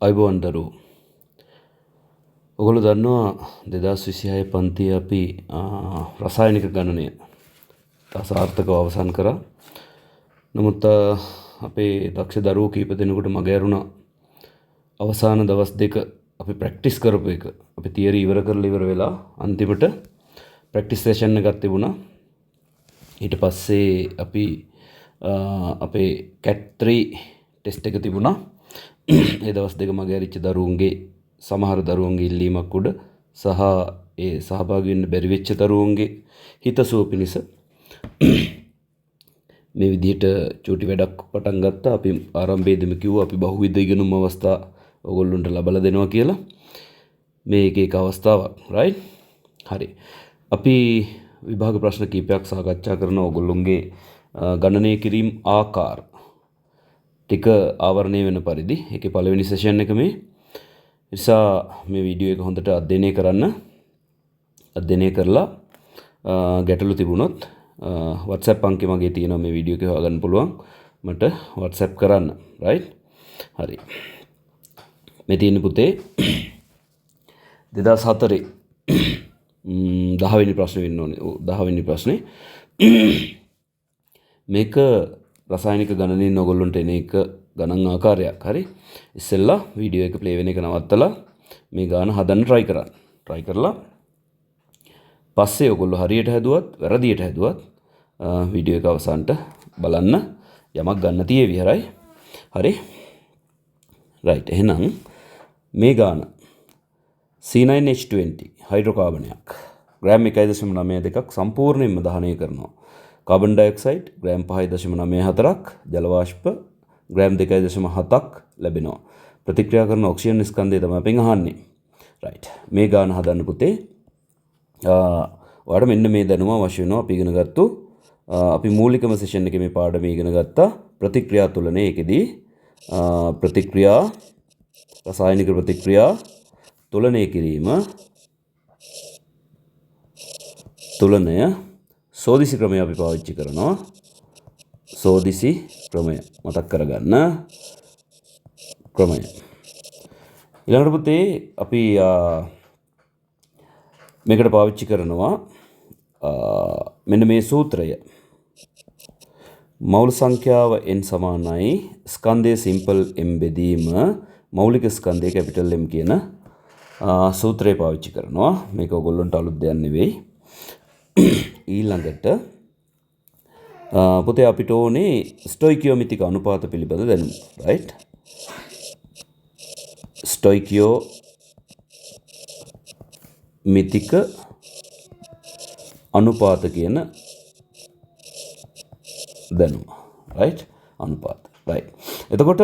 අයිබෝන් දරුවෝ. ඔයගොල්ලෝ දන්නවා 2026 පන්තියේ අපි රසායනික ගණනය සාර්ථකව අවසන් කරා. නමුත් අපේ දක්ෂ දරුවෝ කීප දෙනෙකුට මග ඇරුණා. අවසාන දවස් දෙක අපි ප්‍රැක්ටිස් කරපු එක. අපි තියරි ඉවර කරලා ඉවර වෙලා අන්තිමට ප්‍රැක්ටිස් සෙෂන් එකක් තිබුණා. ඊට පස්සේ අපි අපේ CAT 3 ටෙස්ට් එක තිබුණා. ඒ දවස් දෙක මගේ ඇරිච්ච දරුවන්ගේ සමහර දරුවන්ගේ ඉල්ලීමක් උඩ සහ ඒ සහභාගී වෙන්න බැරි වෙච්ච දරුවන්ගේ හිතසුව පිණිස මේ විදිහට චූටි වැඩක් පටන් ගත්තා. අපි ආරම්භයේදීම කිව්වා අපි බහුවිධ ඉගෙනුම් අවස්ථා ඔයගොල්ලන්ට ලබලා දෙනවා කියලා. මේ එක අවස්ථාවක් right. හරි. අපි විභාග ප්‍රශ්න කීපයක් සාකච්ඡා කරන ඔයගොල්ලන්ගේ ගණනය කිරීම ආකාර ටික ආවරණය වෙන පරිදි ඒකේ පළවෙනි සෙෂන් එක මේ. නිසා මේ වීඩියෝ එක හොඳට අධ්‍යයනය කරලා ගැටලු තිබුණොත් WhatsApp අංකය මගේ තියෙනවා මේ වීඩියෝ එක හොයාගන්න පුළුවන් මට WhatsApp කරන්න right. හරි. මේ තියෙන පුතේ 2004 10 වෙනි ප්‍රශ්නේ වෙන්න ඕනේ. 10 වෙනි ප්‍රශ්නේ මේක රසායනික ගණනයෙන් ඔයගොල්ලන්ට එන එක ගණන් ආකාරයක්. හරි. ඉස්සෙල්ලා වීඩියෝ එක ප්ලේ වෙන එක නවත්තලා මේ ගාන හදන්න try කරන්න. try කරලා පස්සේ ඔයගොල්ලෝ හරියට හැදුවත් වැරදියට හැදුවත් වීඩියෝ එක අවසානට බලන්න යමක් ගන්න තියෙවි. හරි. right. එහෙනම් මේ ගාන C9H20 හයිඩ්‍රෝකාබනයක් ග්‍රෑම් 1.92ක් සම්පූර්ණයෙන්ම දහනය කරනවා. කාබන් ඩයොක්සයිඩ් ග්‍රෑම් 5.94ක් ජල වාෂ්ප ග්‍රෑම් 2.7ක් ලැබෙනවා. ප්‍රතික්‍රියා කරන ඔක්සිජන් ස්කන්ධය තමයි අපෙන් අහන්නේ. right. මේ ගාන හදන්න පුතේ ඔයාලට මෙන්න මේ දැනුම අවශ්‍ය වෙනවා. අපි ඉගෙන ගත්තු අපි මූලිකම සෙෂන් එකේ මේ පාඩම ඉගෙන ගත්තා ප්‍රතික්‍රියා තුලනේ. ඒකෙදී ප්‍රතික්‍රියා රසායනික ප්‍රතික්‍රියා තුලනය කිරීම තුලනය සෝදිසි ක්‍රමය අපි පාවිච්චි කරනවා. සෝදිසි ක්‍රමය මතක් කරගන්න ක්‍රමය. ඊළඟට පුතේ අපි මේකට පාවිච්චි කරනවා මෙන්න මේ සූත්‍රය. මෞල සංඛ්‍යාව n සමානයි ස්කන්ධයේ සිම්පල් m බෙදීම මෞලික ස්කන්ධයේ කැපිටල් M කියන සූත්‍රය පාවිච්චි කරනවා. මේක ඔයගොල්ලන්ට අලුත් දෙයක් නෙවෙයි. ඊළඟට පුතේ අපිට ඕනේ ස්ටොයිකියෝමිතික අනුපාත පිළිබඳ දැනුම right. ස්ටොයිකියෝමිතික අනුපාත කියන දැනුම right. අනුපාත right. එතකොට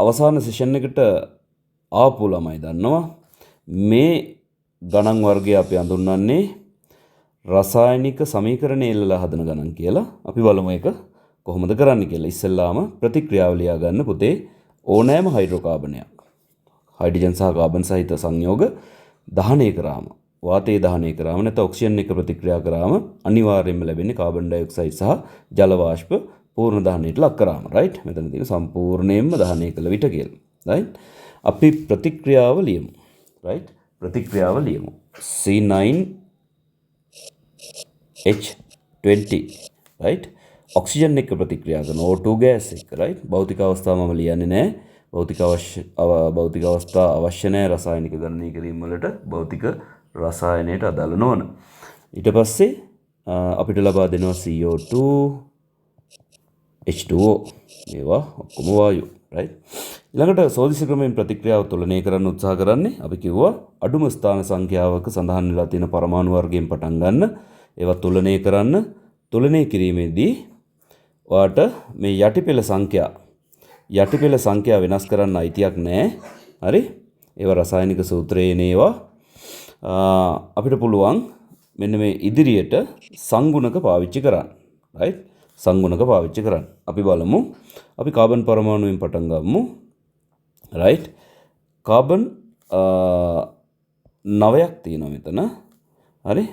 අවසාන සෙෂන් එකට ආපු ළමයි දන්නවා මේ ගණන් වර්ගය අපි හඳුන්වන්නේ රසායනික සමීකරණය එල්ලලා හදන ගණන් කියලා. අපි බලමු ඒක කොහොමද කරන්න කියලා. ඉස්සෙල්ලාම ප්‍රතික්‍රියාව ලියා ගන්න පුතේ. ඕනෑම හයිඩ්‍රෝකාබනයක් හයිඩ්‍රජන් සහ කාබන් සහිත සංයෝග දහනය කරාම වාතයේ දහනය කරාම නැත්නම් ඔක්සිජන් එක ප්‍රතික්‍රියා කරාම අනිවාර්යයෙන්ම ලැබෙන්නේ කාබන් ඩයොක්සයිඩ් සහ ජල වාෂ්ප පූර්ණ දහනයට ලක් කරාම right. මෙතන තියෙන සම්පූර්ණයෙන්ම දහනය කළ විට කියලා right. අපි ප්‍රතික්‍රියාව ලියමු right. ප්‍රතික්‍රියාව ලියමු C9H20 right. ඔක්සිජන් එක ප්‍රතික්‍රියා කරන O2 ගෑස් එක right. භෞතික අවස්ථාව මම ලියන්නේ නැහැ. භෞතික අවස්ථා අවශ්‍ය නැහැ රසායනික ගණනය කිරීම වලට භෞතික රසායනයට අදාළ නොවන. ඊට පස්සේ අපිට ලබා දෙනවා CO2 H2O මේවා ඔක්කොම වායු right. ඊළඟට සෝදිසි ක්‍රමයෙන් ප්‍රතික්‍රියාව තුලනය කරන්න උත්සාහ කරන්නේ අපි කිව්වා අඩුම ස්ථාන සංඛ්‍යාවක සඳහන් වෙලා තියෙන පරමාණු වර්ගයෙන් පටන් ගන්න ඒවා තුලනය කරන්න. තුලනය කිරීමේදී ඔයාට මේ යටිපෙළ සංඛ්‍යා වෙනස් කරන්න අයිතියක් නැහැ. හරි. ඒවා රසායනික සූත්‍රයේ නේවා අපිට පුළුවන් මෙන්න මේ ඉදිරියට සංගුණක පාවිච්චි කරන්න right. සංගුණක පාවිච්චි කරන්න. අපි බලමු. අපි කාබන් පරමාණුවෙන් පටන් ගමු right. කාබන් 9ක් තියෙනවා මෙතන. හරි.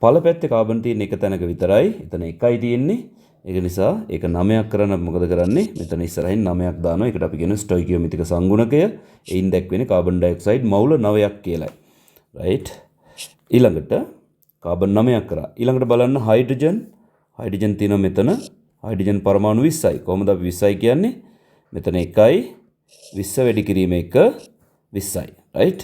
පළ පැත්තේ කාබන් තියෙන එක තැනක විතරයි. එතන එකයි තියෙන්නේ. ඒක නිසා ඒක 9ක් කරන්න අපි මොකද කරන්නේ? මෙතන ඉස්සරහින් 9ක් දානවා. ඒකට අපි කියන ස්ටොයිකියෝමෙත්‍රික සංගුණකය. එයින් දැක්වෙන්නේ කාබන් ඩයොක්සයිඩ් මවුල 9ක් කියලායි. රයිට්. ඊළඟට කාබන් 9ක් කරා. ඊළඟට බලන්න හයිඩ්‍රජන් තියෙනවා මෙතන. හයිඩ්‍රජන් පරමාණු 20යි. කොහොමද අපි 20යි කියන්නේ? මෙතන 1යි 20 වැඩි කිරීම 1 20යි. රයිට්.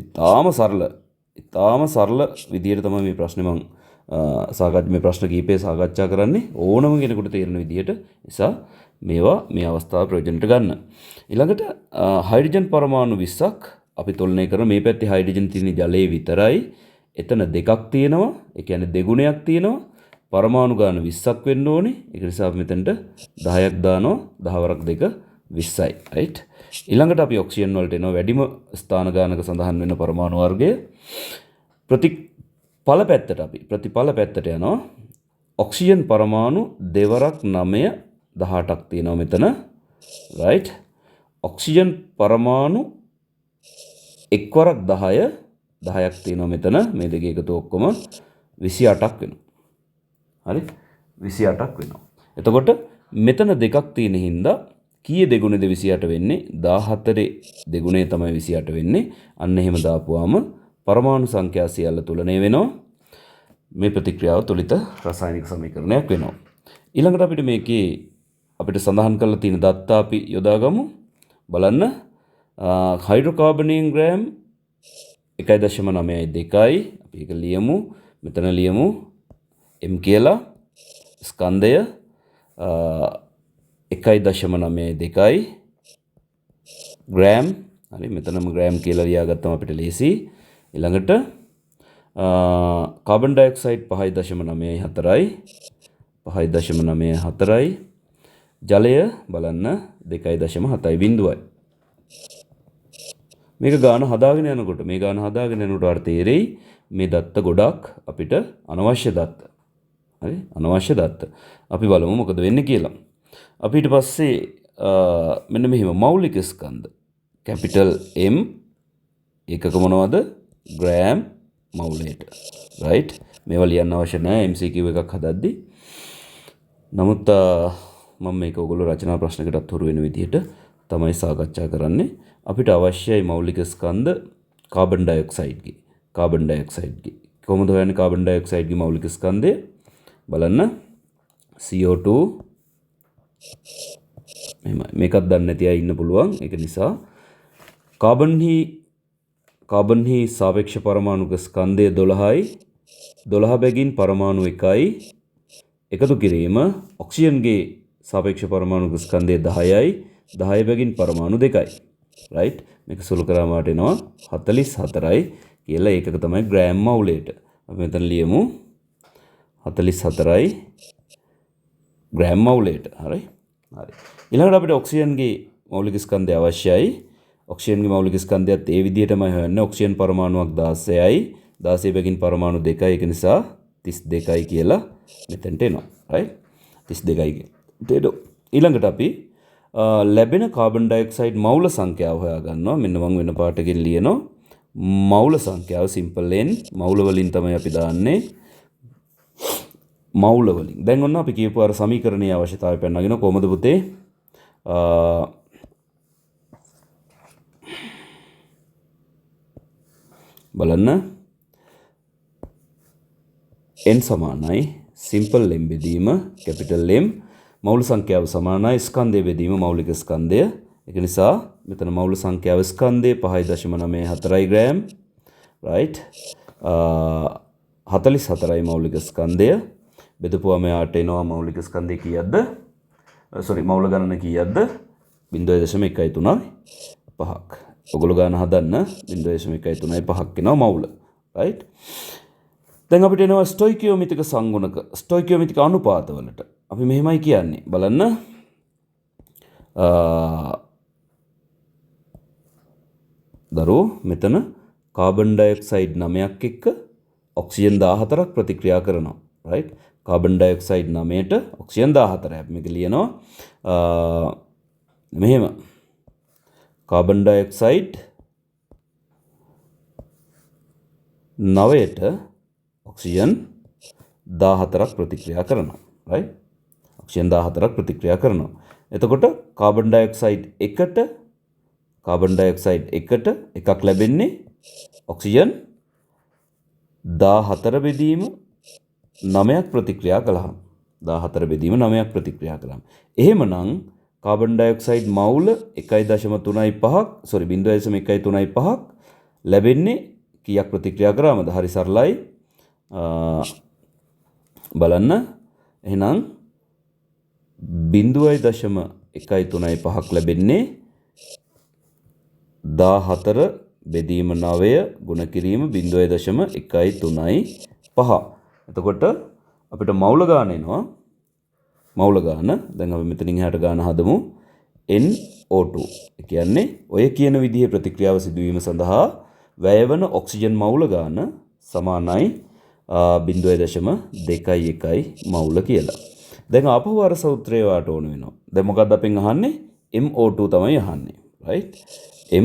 ඉතාලම සරල විදියට තමයි මේ ප්‍රශ්නේ මම මේ ප්‍රශ්න කීපය සාකච්ඡා කරන්නේ ඕනම කෙනෙකුට තේරෙන විදියට. නිසා මේවා මේ අවස්ථාව ප්‍රයෝජනට ගන්න. ඊළඟට හයිඩ්‍රජන් පරමාණු 20ක් අපි තොලනය කරන මේ පැත්තේ හයිඩ්‍රජන් තියෙන ජලයේ විතරයි. එතන දෙකක් තියෙනවා. ඒ කියන්නේ දෙගුණයක් තියෙනවා. පරමාණු ගාන 20ක් වෙන්න ඕනේ. ඒක නිසා අපි මෙතනට 10ක් දානවා. 10 වරක් 2 20යි. රයිට්. ඊළඟට අපි ඔක්සිජන් වලට එනවා වැඩිම ස්ථාන ගානක සඳහන් වෙන පරමාණු වර්ගය. ප්‍රතිඵල පැත්තට යනවා. ඔක්සිජන් පරමාණු දෙවරක් 9 18ක් තියෙනවා මෙතන. රයිට්. ඔක්සිජන් පරමාණු එක්වරක් 10ක් තියෙනවා මෙතන. මේ දෙක එකතු ඔක්කොම 28ක් වෙනවා. හරි 28ක් වෙනවා. එතකොට මෙතන දෙකක් තියෙන හින්දා කීයේ දෙගුණේද 28 වෙන්නේ? 14 දෙගුණේ තමයි 28 වෙන්නේ. අන්න එහෙම දාපුවාම පරමාණු සංඛ්‍යා සියල්ල තුලණය වෙනවා. මේ ප්‍රතික්‍රියාව තුලිත රසායනික සමීකරණයක් වෙනවා. ඊළඟට අපිට සඳහන් කරලා තියෙන දත්ත අපි යොදාගමු. බලන්න හයිඩ්‍රෝකාබනීන් ග්‍රෑම් 1.92යි. අපි ඒක ලියමු. මෙතන ලියමු m කියලා. ස්කන්ධය 1.92යි ග්‍රෑම්. හරි මෙතනම ග්‍රෑම් කියලා ලියාගත්තම අපිට ලේසි. ඊළඟට කාබන් ඩයොක්සයිඩ් 5.94යි. 5.94යි. ජලය බලන්න 2.7යි බිඳුවයි. මේක ගාන හදාගෙන යනකොට අපිට තේරෙයි මේ දත්ත ගොඩක් අපිට අනවශ්‍ය දත්ත. හරි අනවශ්‍ය දත්ත. අපි බලමු මොකද වෙන්නේ කියලා. අපි ඊට පස්සේ මෙන්න මෙහෙම මෞලික ස්කන්ධ කැපිටල් M ඒකක මොනවද? ග්‍රෑම් මවුලයට. රයිට්. මේවා ලියන්න අවශ්‍ය නැහැ MCQ එකක් හදද්දී. නමුත් මම මේක ඔයගොල්ලෝ රචනා ප්‍රශ්නකටත් හුරු වෙන විදිහට තමයි සාකච්ඡා කරන්නේ. අපිට අවශ්‍යයි මෞලික ස්කන්ධ කාබන් ඩයොක්සයිඩ්ගේ. කොහොමද හොයන්නේ කාබන් ඩයොක්සයිඩ්ගේ මෞලික ස්කන්ධය? බලන්න CO2 මේකත් දන්නේ නැති අය ඉන්න පුළුවන්. ඒක නිසා කාබන්හි සාපේක්ෂ පරමාණුක ස්කන්ධය 12යි. 12 බැගින් පරමාණු 1යි. එකතු කිරීම ඔක්සිජන්ගේ සාපේක්ෂ පරමාණුක ස්කන්ධය 10යි. 10 බැගින් පරමාණු 2යි. රයිට්. මේක සුළු කරාම එනවා 44යි කියලා. ඒකක තමයි ග්‍රෑම් මවුලයට. අපි මෙතන ලියමු 44යි ග්‍රෑම් මවුලයට. හරි. ඊළඟට අපිට ඔක්සිජන්ගේ මෞලික ස්කන්ධය අවශ්‍යයි. ඔක්සිජන්ගේ මෞලික ස්කන්ධයත් ඒ විදිහටමයි හොයන්නේ. ඔක්සිජන් පරමාණුවක් 16යි. 16 බැගින් පරමාණු 2යි. ඒක නිසා 32යි කියලා මෙතනට එනවා. රයිට්. 32යි කියලා. ඊළඟට අපි ලැබෙන කාබන් ඩයොක්සයිඩ් මවුල සංඛ්‍යාව හොයාගන්නවා. මෙන්න මම වෙන පාටකින් ලියනවා. මවුල සංඛ්‍යාව සිම්පල් n මවුල වලින් තමයි අපි දාන්නේ. මවුල වලින්. දැන් ඔන්න අපි කියපු අර සමීකරණයේ අවශ්‍යතාවය පෙන්නගෙන කොහොමද පුතේ? බලන්න n සමානයි සිම්පල් m බෙදීම කැපිටල් M මවුල සංඛ්‍යාව සමානයි ස්කන්ධය බෙදීම මෞලික ස්කන්ධය. ඒක නිසා මෙතන මවුල සංඛ්‍යාව ස්කන්ධය 5.94යි ග්‍රෑම්. රයිට්. 44යි මෞලික ස්කන්ධය. බෙදපුවම යාට එනවා මෞලික ස්කන්ධය කීයක්ද? මවුල ගණන කීයක්ද? 0.135ක්. ඔගොල්ලෝ ගාන හදන්න 0.135ක් එනවා මවුල. රයිට්. දැන් අපිට එනවා ස්ටොයිකියෝමෙත්‍රික සංගුණක ස්ටොයිකියෝමෙත්‍රික අනුපාතවලට. අපි මෙහෙමයි කියන්නේ. බලන්න දරුවෝ මෙතන කාබන් ඩයොක්සයිඩ් 9ක් එක්ක ඔක්සිජන් 14ක් ප්‍රතික්‍රියා කරනවා. රයිට්. කාබන් ඩයොක්සයිඩ් 9ට ඔක්සිජන් 14ක්. අපි මේක ලියනවා මෙහෙම. කාබන් ඩයොක්සයිඩ් 9ට ඔක්සිජන් 14ක් ප්‍රතික්‍රියා කරනවා. රයිට්. ඔක්සිජන් 14ක් ප්‍රතික්‍රියා කරනවා. එතකොට කාබන් ඩයොක්සයිඩ් එකට එකක් ලැබෙන්නේ ඔක්සිජන් 14 බෙදීම 9ක් ප්‍රතික්‍රියා කළාම. 14 බෙදීම 9ක් ප්‍රතික්‍රියා කළාම. එහෙමනම් කාබන් ඩයොක්සයිඩ් මවුල 0.135ක් ලැබෙන්නේ කීයක් ප්‍රතික්‍රියා කරාමද? හරි සරලයි. බලන්න. එහෙනම් 0.135ක් ලැබෙන්නේ 14 බෙදීම 9 ගුණ කිරීම 0.135. එතකොට අපිට මවුල ගාන එනවා. මවුල ගාන දැන් අපි මෙතනින් එහාට ගාන හදමු. NO2. ඒ කියන්නේ ඔය කියන විදිහේ ප්‍රතික්‍රියාව සිදුවීම සඳහා වැයවන ඔක්සිජන් මවුල ගාන සමානයි 0.21 මවුල කියලා. දැන් ආපහු අර සූත්‍රය වාට ඕන වෙනවා. දැන් මොකක්ද අපෙන් අහන්නේ? MO2 තමයි අහන්නේ. right?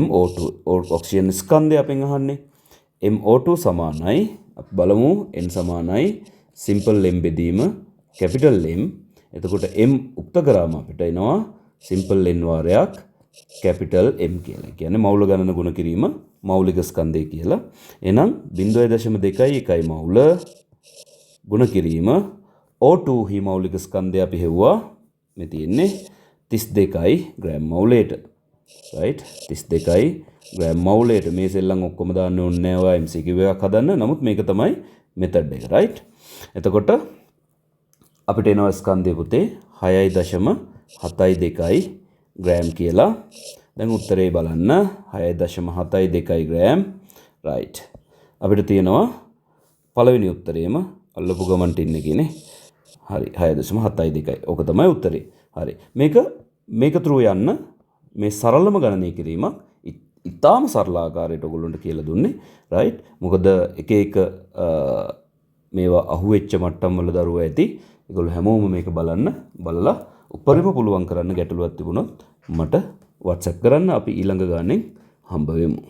MO2 ඔක්සිජන් ස්කන්ධය අපෙන් අහන්නේ. MO2 සමානයි අපි බලමු n සමානයි simple m බෙදීම capital M. එතකොට m උක්ත කරාම අපිට එනවා simple n වාරයක් capital M කියලා. කියන්නේ මවුල ගණන ගුණ කිරීම මෞලික ස්කන්ධය කියලා. එහෙනම් 0.21 මවුල ගුණ කිරීම O2 හි මෞලික ස්කන්ධය අපි හෙව්වා මේ තියෙන්නේ 32 ග්‍රෑම් මවුලයට. right? 32 ග්‍රෑම් මවුලයට. මේ සෙල්ලම් ඔක්කොම දාන්න ඕනේ නෑ ඔයා MCQ එකක් හදන්න. නමුත් මේක තමයි මෙතඩ් එක. right? එතකොට අපිට එනවා ස්කන්ධය පුතේ 6.72 ග්‍රෑම් කියලා. දැන් උත්තරේ බලන්න 6.72 ග්‍රෑම්. right. අපිට තියෙනවා පළවෙනි උත්තරේම අල්ලපු ගමන් ටින් එකේනේ. හරි 6.72. ඕක තමයි උත්තරේ. හරි. මේක through යන්න මේ සරලම ගණනය කිරීමක් ඉතාම සරල ආකාරයට ඔයගොල්ලන්ට කියලා දුන්නේ. right. මොකද එක මේවා අහුවෙච්ච මට්ටම් වල දරුවෝ ඇති. ඒගොල්ලෝ හැමෝම මේක බලලා උපරිම පුළුවන් කරන්න ගැටලුවක් තිබුණොත් මට WhatsApp කරන්න. අපි ඊළඟ ගානෙන් හම්බ වෙමු.